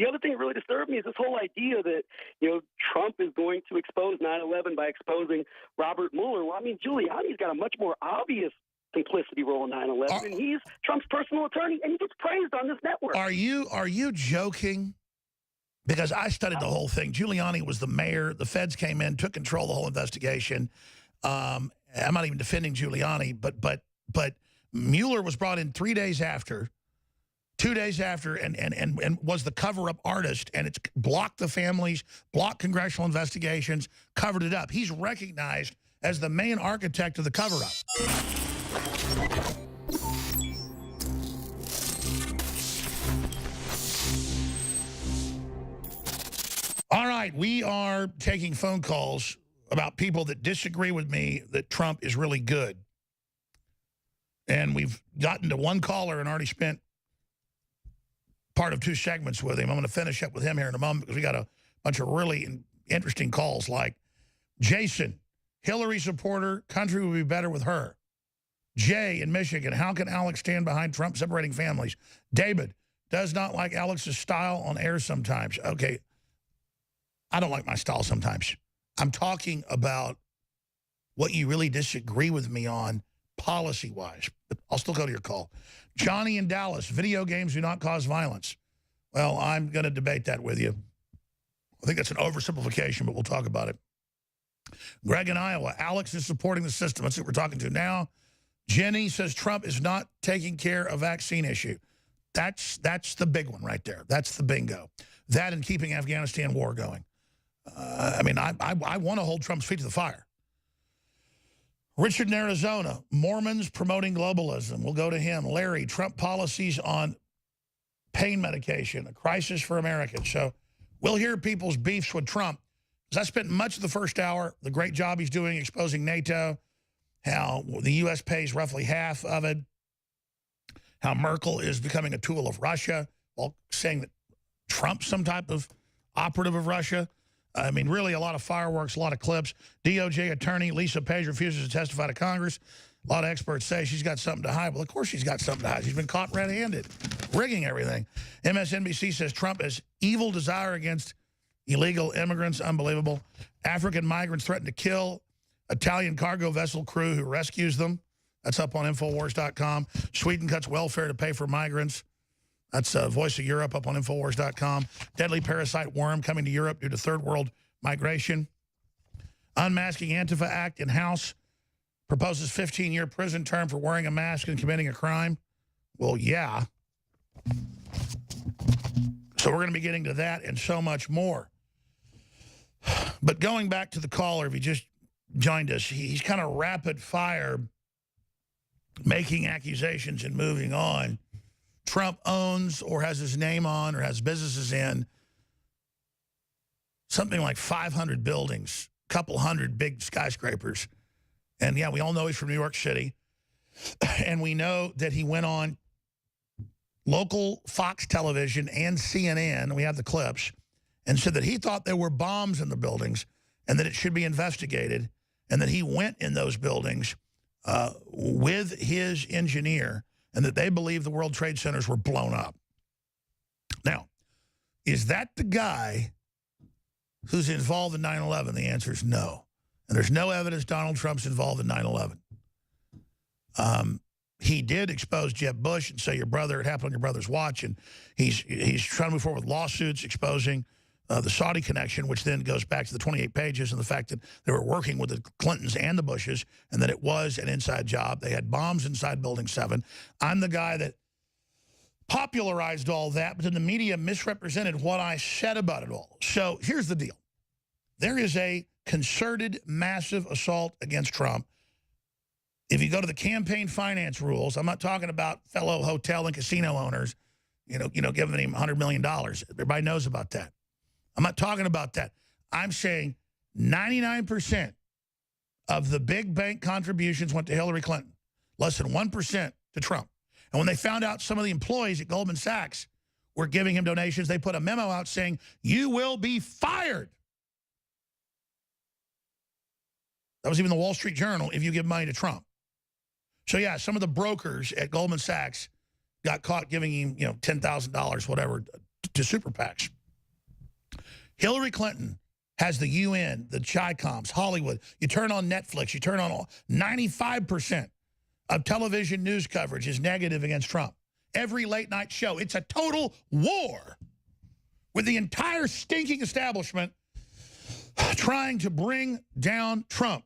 the other thing that really disturbed me is this whole idea that, Trump is going to expose 9/11 by exposing Robert Mueller. Well, I mean, Giuliani's got a much more obvious complicity role in 9/11, and he's Trump's personal attorney, and he gets praised on this network. Are you joking? Because I studied the whole thing. Giuliani was the mayor. The feds came in, took control of the whole investigation. I'm not even defending Giuliani, but Mueller was brought in 3 days after, 2 days after, and was the cover-up artist, and it's blocked the families, blocked congressional investigations, covered it up. He's recognized as the main architect of the cover-up. All right, we are taking phone calls about people that disagree with me that Trump is really good. And we've gotten to one caller and already spent part of 2 segments with him. I'm going to finish up with him here in a moment because we got a bunch of really interesting calls like Jason, Hillary supporter, country would be better with her. Jay in Michigan, how can Alex stand behind Trump separating families? David, does not like Alex's style on air sometimes. Okay, I don't like my style sometimes. I'm talking about what you really disagree with me on policy-wise. But I'll still go to your call. Johnny in Dallas, video games do not cause violence. Well, I'm going to debate that with you. I think that's an oversimplification, but we'll talk about it. Greg in Iowa, Alex is supporting the system. That's what we're talking to now. Jenny says Trump is not taking care of vaccine issue. That's the big one right there. That's the bingo. That and keeping Afghanistan war going. I mean, I want to hold Trump's feet to the fire. Richard in Arizona, Mormons promoting globalism. We'll go to him. Larry, Trump policies on pain medication, a crisis for Americans. So we'll hear people's beefs with Trump. Because I spent much of the first hour, the great job he's doing exposing NATO, how the U.S. pays roughly half of it, how Merkel is becoming a tool of Russia, while saying that Trump's some type of operative of Russia. I mean, really a lot of fireworks, a lot of clips. DOJ attorney Lisa Page refuses to testify to Congress. A lot of experts say she's got something to hide. Well, of course she's got something to hide. She's been caught red-handed, rigging everything. MSNBC says Trump has evil desire against illegal immigrants. Unbelievable. African migrants threaten to kill Italian cargo vessel crew who rescues them. That's up on Infowars.com. Sweden cuts welfare to pay for migrants. That's Voice of Europe up on Infowars.com. Deadly parasite worm coming to Europe due to third world migration. Unmasking Antifa Act in House proposes 15-year prison term for wearing a mask and committing a crime. Well, yeah. So we're going to be getting to that and so much more. But going back to the caller, if he just joined us, he's kind of rapid fire making accusations and moving on. Trump owns or has his name on or has businesses in something like 500 buildings, a couple hundred big skyscrapers. And, yeah, we all know he's from New York City. And we know that he went on local Fox television and CNN, we have the clips, and said that he thought there were bombs in the buildings and that it should be investigated, and that he went in those buildings with his engineer, and that they believe the World Trade Centers were blown up. Now, is that the guy who's involved in 9/11? The answer is no. And there's no evidence Donald Trump's involved in 9/11. He did expose Jeb Bush and say it happened on your brother's watch, and he's trying to move forward with lawsuits exposing the Saudi connection, which then goes back to the 28 pages and the fact that they were working with the Clintons and the Bushes and that it was an inside job. They had bombs inside Building 7. I'm the guy that popularized all that, but then the media misrepresented what I said about it all. So here's the deal. There is a concerted, massive assault against Trump. If you go to the campaign finance rules, I'm not talking about fellow hotel and casino owners, giving him $100 million. Everybody knows about that. I'm not talking about that. I'm saying 99% of the big bank contributions went to Hillary Clinton, less than 1% to Trump. And when they found out some of the employees at Goldman Sachs were giving him donations, they put a memo out saying, "You will be fired." That was even the Wall Street Journal, if you give money to Trump. So, yeah, some of the brokers at Goldman Sachs got caught giving him, $10,000, whatever, to super PACs. Hillary Clinton has the UN, the Chi-Coms, Hollywood. You turn on Netflix, you turn on 95% of television news coverage is negative against Trump. Every late night show, it's a total war with the entire stinking establishment trying to bring down Trump.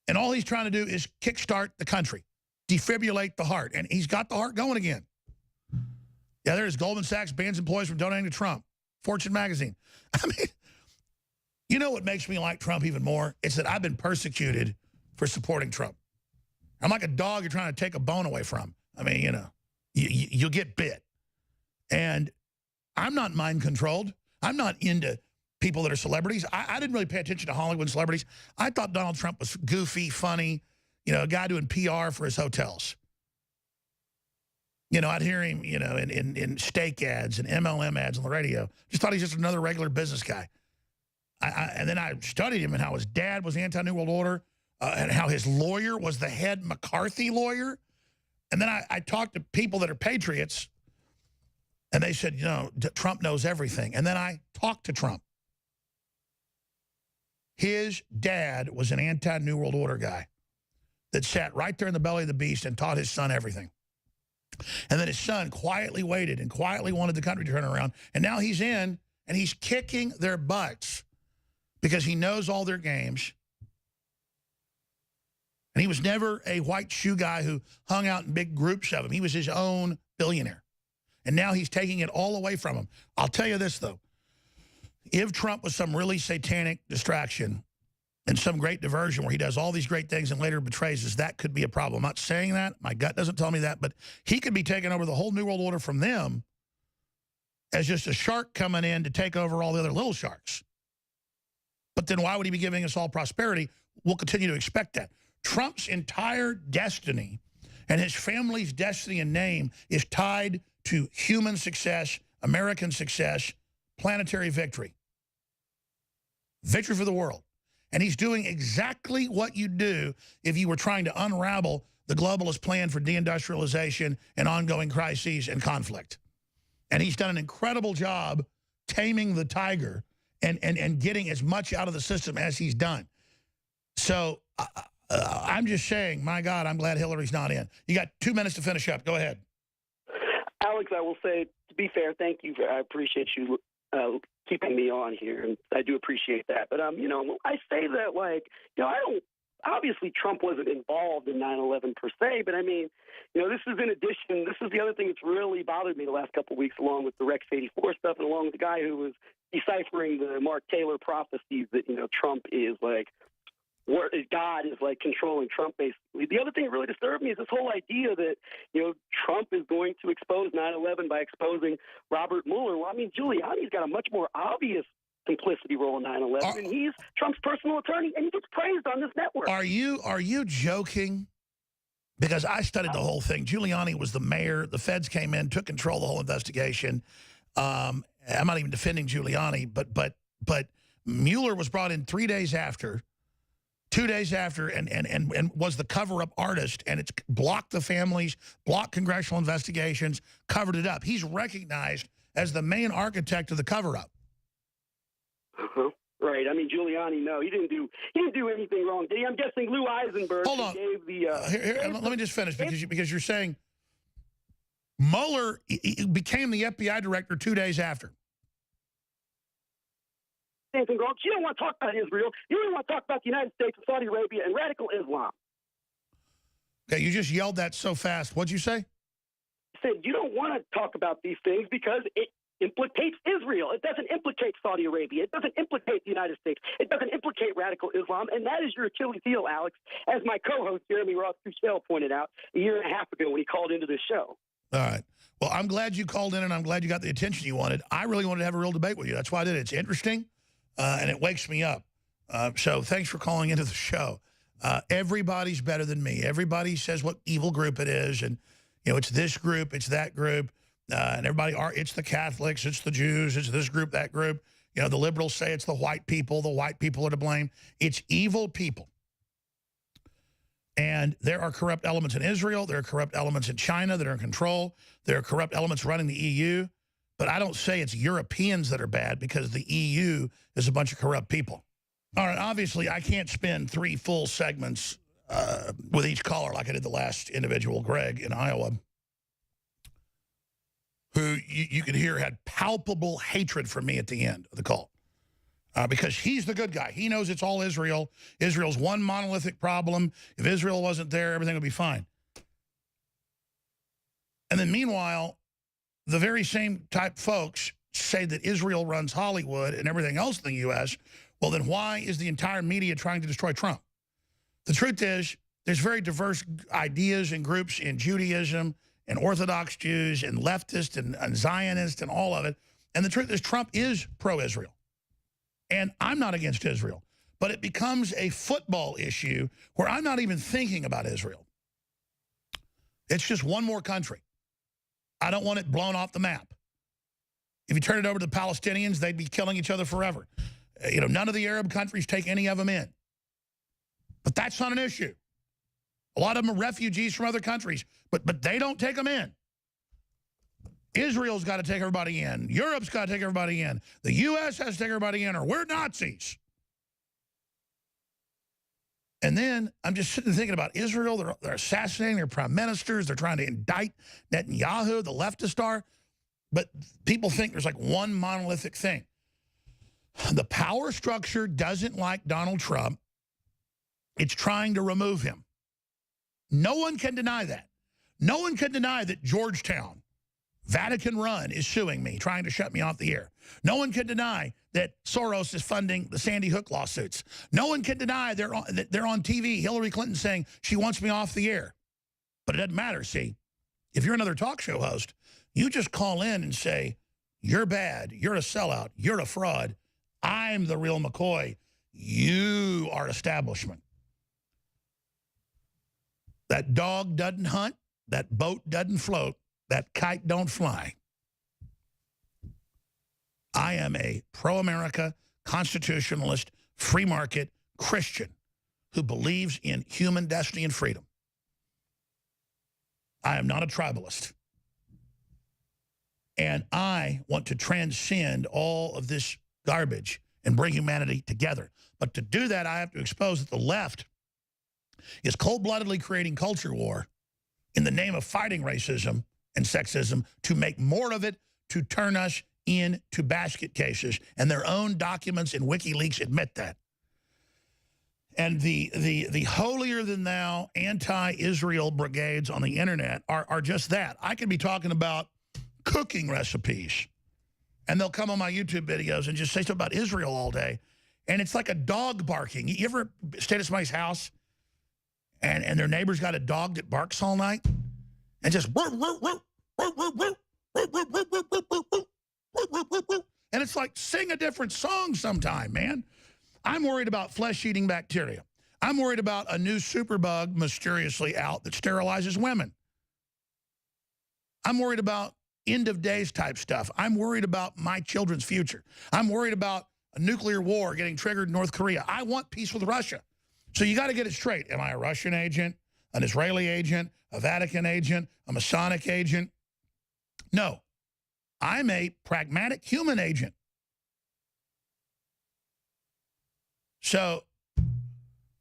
And all he's trying to do is kickstart the country, defibrillate the heart. And he's got the heart going again. Yeah, there's Goldman Sachs bans employees from donating to Trump. Fortune magazine. I mean, you know what makes me like Trump even more? It's that I've been persecuted for supporting Trump. I'm like a dog you're trying to take a bone away from. I mean, you know, you'll get bit. And I'm not mind controlled. I'm not into people that are celebrities. I didn't really pay attention to Hollywood celebrities. I thought Donald Trump was goofy, funny, you know, a guy doing PR for his hotels. You know, I'd hear him, you know, in steak ads and MLM ads on the radio. Just thought he's just another regular business guy. And then I studied him and how his dad was anti-New World Order and how his lawyer was the head McCarthy lawyer. And then I talked to people that are patriots, and they said, you know, Trump knows everything. And then I talked to Trump. His dad was an anti-New World Order guy that sat right there in the belly of the beast and taught his son everything. And then his son quietly waited and quietly wanted the country to turn around. And now he's in, and he's kicking their butts because he knows all their games. And he was never a white shoe guy who hung out in big groups of them. He was his own billionaire. And now he's taking it all away from him. I'll tell you this, though. If Trump was some really satanic distraction and some great diversion where he does all these great things and later betrays us, that could be a problem. I'm not saying that. My gut doesn't tell me that. But he could be taking over the whole New World Order from them as just a shark coming in to take over all the other little sharks. But then why would he be giving us all prosperity? We'll continue to expect that. Trump's entire destiny and his family's destiny and name is tied to human success, American success, planetary victory. Victory for the world. And he's doing exactly what you do if you were trying to unravel the globalist plan for deindustrialization and ongoing crises and conflict. And he's done an incredible job taming the tiger and getting as much out of the system as he's done. So I'm just saying, my God, I'm glad Hillary's not in. You got 2 minutes to finish up. Go ahead. Alex, I will say, to be fair, thank you. I appreciate you keeping me on here, and I do appreciate that. But, you know, I say that, like, you know, I don't – obviously Trump wasn't involved in 9/11 per se, but, I mean, you know, this is in addition – this is the other thing that's really bothered me the last couple of weeks, along with the Rex 84 stuff and along with the guy who was deciphering the Mark Taylor prophecies that, you know, Trump is, like – God is like controlling Trump, basically. The other thing that really disturbed me is this whole idea that, you know, Trump is going to expose 9/11 by exposing Robert Mueller. Well, I mean, Giuliani's got a much more obvious complicity role in 9/11, and he's Trump's personal attorney, and he gets praised on this network. Are you joking? Because I studied the whole thing. Giuliani was the mayor. The feds came in, took control of the whole investigation. I'm not even defending Giuliani, but Mueller was brought in 3 days after. 2 days after, and was the cover-up artist, and it's blocked the families, blocked congressional investigations, covered it up. He's recognized as the main architect of the cover-up. Right. I mean, Giuliani, no, he didn't do anything wrong, did he? I'm guessing Lou Eisenberg gave the... let me just finish, because you're saying Mueller became the FBI director 2 days after. Anything wrong. You don't want to talk about Israel. You don't want to talk about the United States and Saudi Arabia and radical Islam. Okay, you just yelled that so fast. What'd you say? I said you don't want to talk about these things because it implicates Israel. It doesn't implicate Saudi Arabia. It doesn't implicate the United States. It doesn't implicate radical Islam. And that is your Achilles heel, Alex, as my co-host Jeremy Ross Trussell pointed out a year and a half ago when he called into this show. All right. Well, I'm glad you called in, and I'm glad you got the attention you wanted. I really wanted to have a real debate with you. That's why I did it. It's interesting. And it wakes me up. So thanks for calling into the show. Everybody's better than me. Everybody says what evil group it is. And, you know, it's this group, it's that group. And everybody, it's the Catholics, it's the Jews, it's this group, that group. You know, the liberals say it's the white people are to blame. It's evil people. And there are corrupt elements in Israel. There are corrupt elements in China that are in control. There are corrupt elements running the EU. But I don't say it's Europeans that are bad because the EU is a bunch of corrupt people. All right, obviously, I can't spend 3 full segments with each caller like I did the last individual, Greg, in Iowa, who you could hear had palpable hatred for me at the end of the call. Because he's the good guy. He knows it's all Israel. Israel's one monolithic problem. If Israel wasn't there, everything would be fine. And then meanwhile, the very same type folks say that Israel runs Hollywood and everything else in the U.S., well, then why is the entire media trying to destroy Trump? The truth is, there's very diverse ideas and groups in Judaism and Orthodox Jews and leftists and Zionists and all of it. And the truth is, Trump is pro-Israel. And I'm not against Israel. But it becomes a football issue where I'm not even thinking about Israel. It's just one more country. I don't want it blown off the map. If you turn it over to the Palestinians, they'd be killing each other forever. You know, none of the Arab countries take any of them in. But that's not an issue. A lot of them are refugees from other countries, but they don't take them in. Israel's got to take everybody in. Europe's got to take everybody in. The U.S. has to take everybody in, or we're Nazis. And then I'm just sitting thinking about Israel. They're assassinating their prime ministers. They're trying to indict Netanyahu, the leftist are. But people think there's like one monolithic thing. The power structure doesn't like Donald Trump. It's trying to remove him. No one can deny that. No one can deny that Georgetown, Vatican Run, is suing me, trying to shut me off the air. No one can deny that Soros is funding the Sandy Hook lawsuits. No one can deny they're on TV, Hillary Clinton saying she wants me off the air. But it doesn't matter, see. If you're another talk show host, you just call in and say, you're bad, you're a sellout, you're a fraud, I'm the real McCoy, you are establishment. That dog doesn't hunt, that boat doesn't float, that kite don't fly. I am a pro-America, constitutionalist, free market Christian who believes in human destiny and freedom. I am not a tribalist. And I want to transcend all of this garbage and bring humanity together. But to do that, I have to expose that the left is cold-bloodedly creating culture war in the name of fighting racism and sexism to make more of it, to turn us into basket cases. And their own documents in WikiLeaks admit that. And the holier-than-thou anti-Israel brigades on the internet are just that. I could be talking about cooking recipes, and they'll come on my YouTube videos and just say stuff about Israel all day. And it's like a dog barking. You ever stayed at somebody's house and their neighbor's got a dog that barks all night? And just... And it's like, sing a different song sometime, man. I'm worried about flesh-eating bacteria. I'm worried about a new superbug mysteriously out that sterilizes women. I'm worried about end-of-days type stuff. I'm worried about my children's future. I'm worried about a nuclear war getting triggered in North Korea. I want peace with Russia. So you got to get it straight. Am I a Russian agent, an Israeli agent, a Vatican agent, a Masonic agent? No. I'm a pragmatic human agent. So,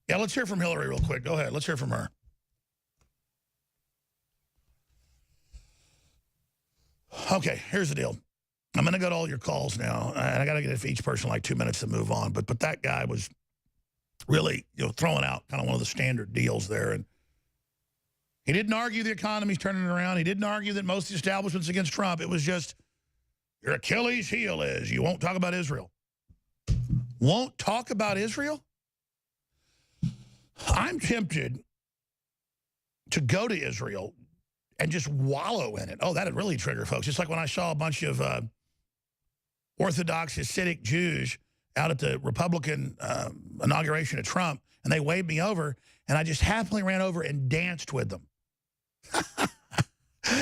yeah, let's hear from Hillary real quick. Go ahead. Let's hear from her. Okay, here's the deal. I'm going to go to all your calls now, and I got to get each person like 2 minutes to move on. But that guy was really, throwing out kind of one of the standard deals there. And he didn't argue the economy's turning around. He didn't argue that most of the establishment's against Trump. It was just, your Achilles heel is you won't talk about Israel. Won't talk about Israel? I'm tempted to go to Israel and just wallow in it. Oh, that'd really trigger folks. It's like when I saw a bunch of Orthodox Hasidic Jews out at the Republican inauguration of Trump, and they waved me over, and I just happily ran over and danced with them.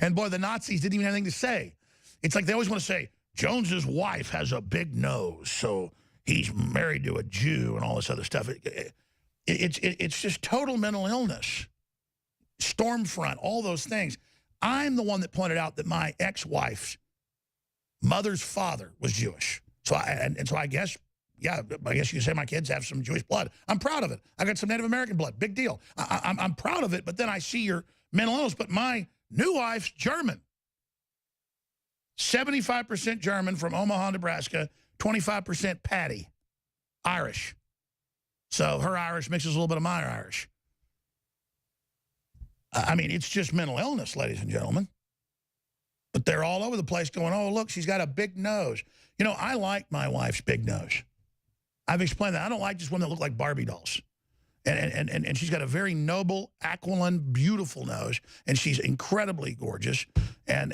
And boy, the Nazis didn't even have anything to say. It's like they always want to say, Jones's wife has a big nose, so he's married to a Jew and all this other stuff. It's just total mental illness. Stormfront, all those things. I'm the one that pointed out that my ex-wife's mother's father was Jewish. So I guess, yeah, I guess you could say my kids have some Jewish blood. I'm proud of it. I got some Native American blood. Big deal. I'm proud of it, but then I see your mental illness. But my new wife's German. 75% German from Omaha, Nebraska, 25% Patty, Irish. So her Irish mixes a little bit of my Irish. I mean, it's just mental illness, ladies and gentlemen. But they're all over the place going, oh, look, she's got a big nose. You know, I like my wife's big nose. I've explained that. I don't like just women that look like Barbie dolls. And she's got a very noble, aquiline, beautiful nose. And she's incredibly gorgeous. And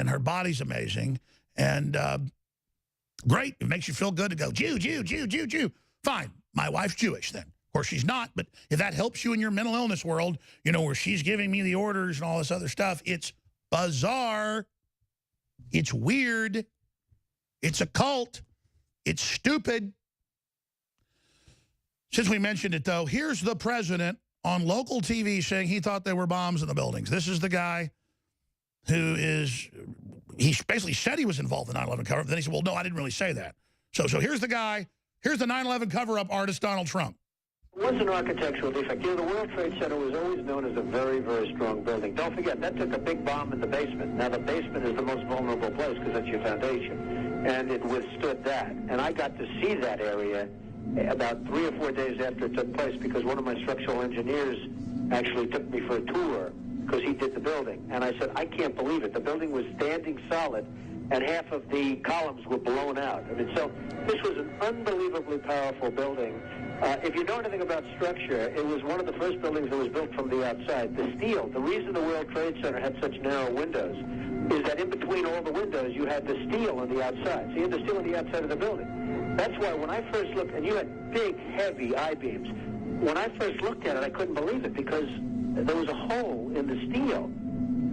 her body's amazing. And great. It makes you feel good to go, Jew, Jew, Jew, Jew, Jew. Fine. My wife's Jewish then. Of course, she's not, but if that helps you in your mental illness world, you know, where she's giving me the orders and all this other stuff, it's bizarre. It's weird. It's a cult. It's stupid. Since we mentioned it, though, here's the president on local TV saying he thought there were bombs in the buildings. This is the guy who is, he basically said he was involved in the 9/11 cover-up. Then he said, well, no, I didn't really say that. So here's the guy. Here's the 9/11 cover-up artist, Donald Trump. It was an architectural defect. You know, the World Trade Center was always known as a very, very strong building. Don't forget, that took a big bomb in the basement. Now, the basement is the most vulnerable place because that's your foundation. And it withstood that. And I got to see that area about 3 or 4 days after it took place because one of my structural engineers actually took me for a tour because he did the building. And I said, I can't believe it. The building was standing solid and half of the columns were blown out. I mean, so this was an unbelievably powerful building. If you know anything about structure, it was one of the first buildings that was built from the outside. The steel, the reason the World Trade Center had such narrow windows is that in between all the windows, you had the steel on the outside. So you had the steel on the outside of the building. That's why when I first looked, and you had big, heavy I-beams, when I first looked at it, I couldn't believe it because there was a hole in the steel.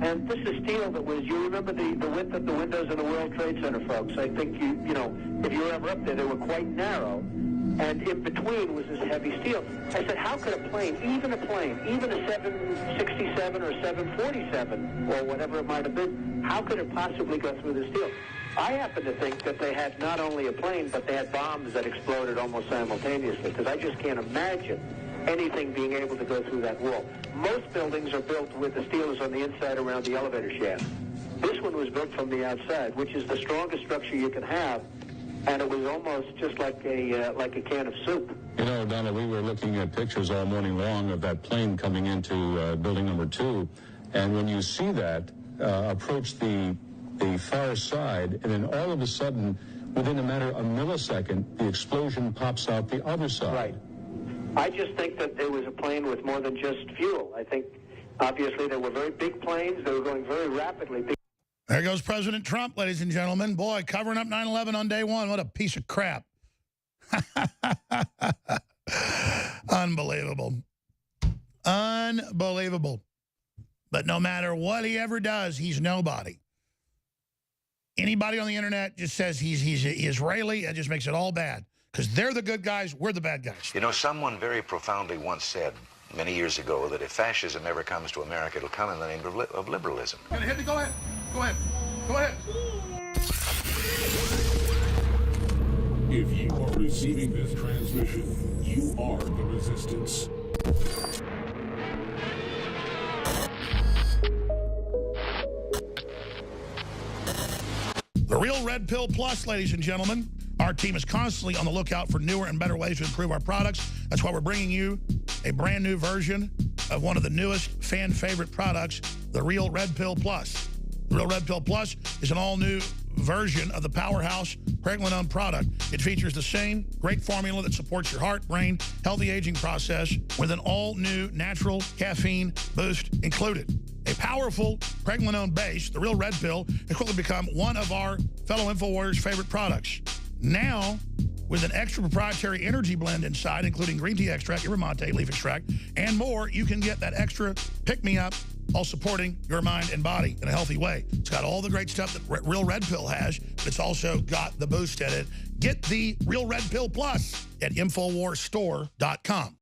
And this is steel that was, you remember the width of the windows in the World Trade Center, folks. I think, you know, if you were ever up there, they were quite narrow. And in between was this heavy steel. I said, how could a plane, even a 767 or 747 or whatever it might have been, how could it possibly go through the steel? I happen to think that they had not only a plane, but they had bombs that exploded almost simultaneously, because I just can't imagine anything being able to go through that wall. Most buildings are built with the steel is on the inside around the elevator shaft. This one was built from the outside, which is the strongest structure you can have, and it was almost just like a can of soup. You know, Donna, we were looking at pictures all morning long of that plane coming into building number 2, and when you see that approach the far side, and then all of a sudden, within a matter of a millisecond, the explosion pops out the other side. Right. I just think that there was a plane with more than just fuel. I think, obviously, there were very big planes. They were going very rapidly. There goes President Trump, ladies and gentlemen. Boy, covering up 9/11 on day one. What a piece of crap. Unbelievable. Unbelievable. But no matter what he ever does, he's nobody. Anybody on the internet just says he's Israeli, that just makes it all bad. Because they're the good guys, we're the bad guys. You know, someone very profoundly once said many years ago that if fascism ever comes to America, it'll come in the name of liberalism. Go ahead. Go ahead. Go ahead. Go ahead. If you are receiving this transmission, you are the resistance. The Real Red Pill Plus, ladies and gentlemen. Our team is constantly on the lookout for newer and better ways to improve our products. That's why we're bringing you a brand new version of one of the newest fan favorite products, the Real Red Pill Plus. The Real Red Pill Plus is an all-new version of the powerhouse Pregnenolone product. It features the same great formula that supports your heart, brain, healthy aging process with an all-new natural caffeine boost included. A powerful Pregnenolone base, the Real Red Pill, has quickly become one of our fellow InfoWarriors' favorite products. Now, with an extra proprietary energy blend inside, including green tea extract, yerba mate leaf extract, and more, you can get that extra pick-me-up while supporting your mind and body in a healthy way. It's got all the great stuff that Real Red Pill has, but it's also got the boost in it. Get the Real Red Pill Plus at InfoWarsStore.com.